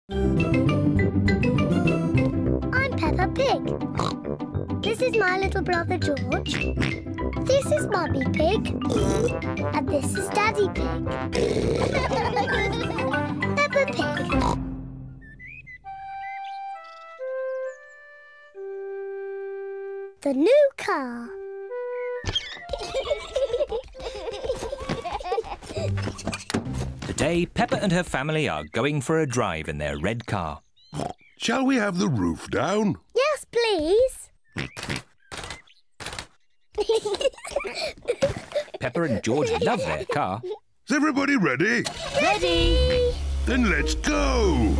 I'm Peppa Pig. This is my little brother George. This is Mummy Pig. And this is Daddy Pig. Peppa Pig. The new car. Today, Peppa and her family are going for a drive in their red car. Shall we have the roof down? Yes, please. Peppa and George love their car. Is everybody ready? Ready! Then let's go!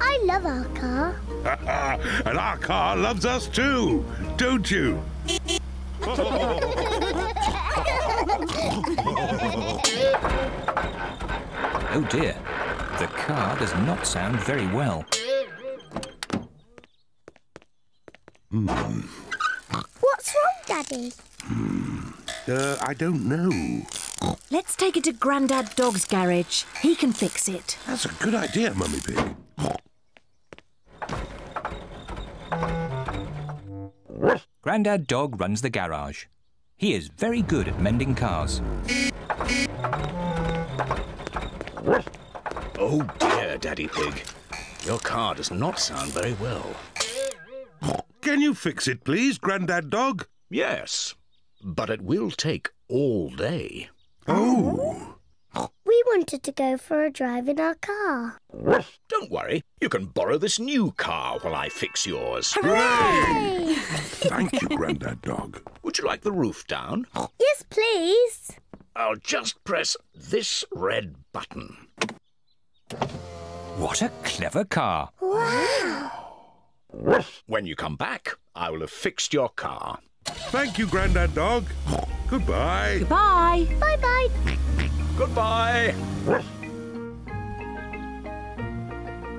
I love our car. And our car loves us too, don't you? Oh dear, the car does not sound very well. What's wrong, Daddy? I don't know. Let's take it to Grandad Dog's garage. He can fix it. That's a good idea, Mummy Pig. Grandad Dog runs the garage. He is very good at mending cars. Oh dear, Daddy Pig. Your car does not sound very well. Can you fix it, please, Grandad Dog? Yes, but it will take all day. Oh. We wanted to go for a drive in our car. Don't worry, you can borrow this new car while I fix yours. Hooray! Thank you, Grandad Dog. Would you like the roof down? Yes, please. I'll just press this red button. What a clever car. Wow. When you come back, I will have fixed your car. Thank you, Grandad Dog. Goodbye. Goodbye. Bye-bye. Goodbye.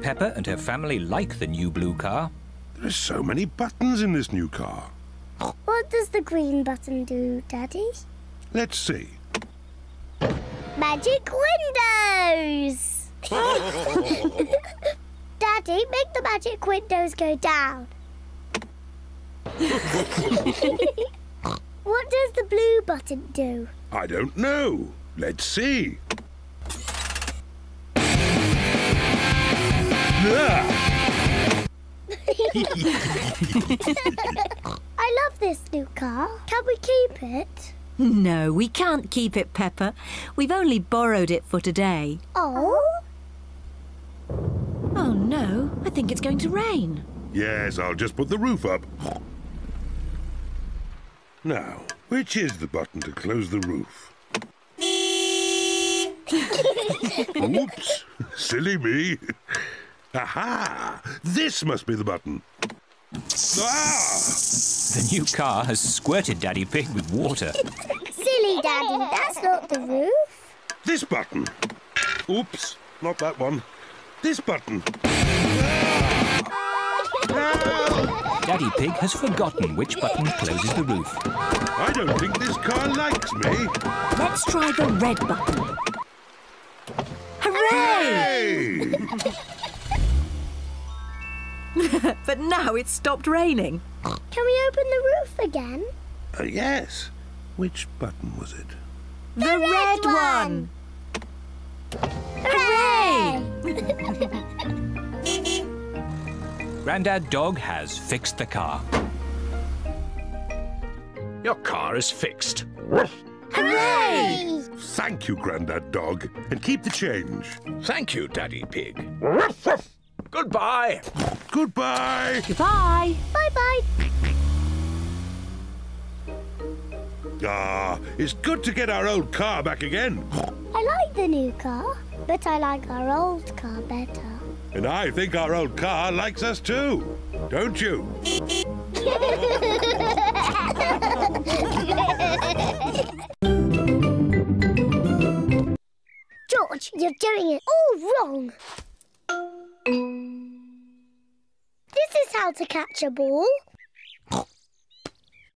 Peppa and her family like the new blue car. There are so many buttons in this new car. What does the green button do, Daddy? Let's see. Magic windows! Daddy, make the magic windows go down. What does the blue button do? I don't know. Let's see. I love this new car. Can we keep it? No, we can't keep it, Peppa. We've only borrowed it for today. Oh? Oh, no. I think it's going to rain. Yes, I'll just put the roof up. Now, which is the button to close the roof? Oops, silly me. Aha! This must be the button. Ah! The new car has squirted Daddy Pig with water. Silly Daddy, that's not the roof. This button. Oops, not that one. This button. Daddy Pig has forgotten which button closes the roof. I don't think this car likes me. Let's try the red button. Hooray! Hey! But now it's stopped raining. Can we open the roof again? Yes. Which button was it? The red one! Hooray! Grandad Dog has fixed the car. Your car is fixed. Hooray! Thank you, Grandad Dog. And keep the change. Thank you, Daddy Pig. Goodbye. Goodbye. Goodbye. Bye-bye. Ah, it's good to get our old car back again. I like the new car, but I like our old car better. And I think our old car likes us too. Don't you? George, you're doing it all wrong. This is how to catch a ball.